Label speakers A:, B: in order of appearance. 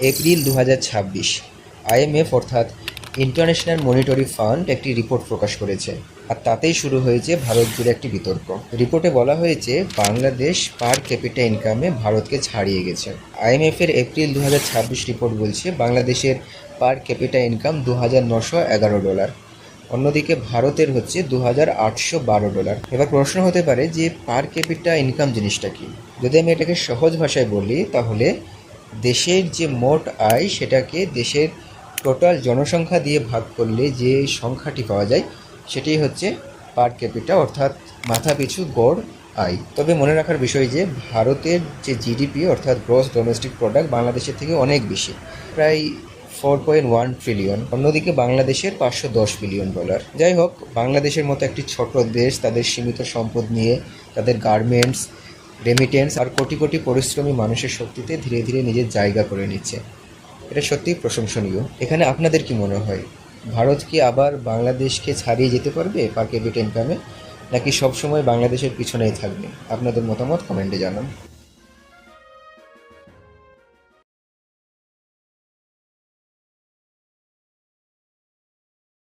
A: April 2026 IMF অর্থাৎ international monetary fund একটি report প্রকাশ করেছে, আর তাতেই শুরু হয়েছে ভারত জুড়ে একটি বিতর্ক। রিপোর্টে বলা হয়েছে বাংলাদেশ পার ক্যাপিটা ইনকামে ভারতকে ছাড়িয়ে গেছে। আইএমএফের এপ্রিল 2026 রিপোর্ট বলছে বাংলাদেশের পার ক্যাপিটা ইনকাম $2,911, অন্যদিকে ভারতের হচ্ছে $2,812। এবার প্রশ্ন হতে পারে যে পার ক্যাপিটা ইনকাম জিনিসটা কি। যদি আমি এটাকে সহজ ভাষায় বলি তাহলে দেশের যে মোট আয় সেটাকে দেশের টোটাল জনসংখ্যা দিয়ে ভাগ করলে যে সংখ্যাটি পাওয়া যায় সেটাই হচ্ছে পার ক্যাপিটা অর্থাৎ মাথাপিছু গড় আয়। তবে মনে রাখার বিষয় যে ভারতের যে জিডিপি অর্থাৎ গ্রস ডোমেস্টিক প্রোডাক্ট বাংলাদেশের থেকে অনেক বেশি, প্রায় 4.1 ট্রিলিয়ন। অন্যদিকে বাংলাদেশের $510 বিলিয়ন। যাই হোক, বাংলাদেশের মতো একটি ছোট দেশ তাদের সীমিত সম্পদ নিয়ে তাদের গার্মেন্টস, রেমিটেন্স আর কোটি কোটি পরিশ্রমী মানুষের শক্তিতে ধীরে ধীরে নিজের জায়গা করে নিচ্ছে। এটা সত্যিই প্রশংসনীয়। এখানে আপনাদের কি মনে হয়, ভারত কি আবার বাংলাদেশকে ছাড়িয়ে যেতে পারবে পার ক্যাপিটা ইনকামে, নাকি সবসময় বাংলাদেশের পিছনেই থাকবে? আপনাদের মতামত কমেন্টে জানান।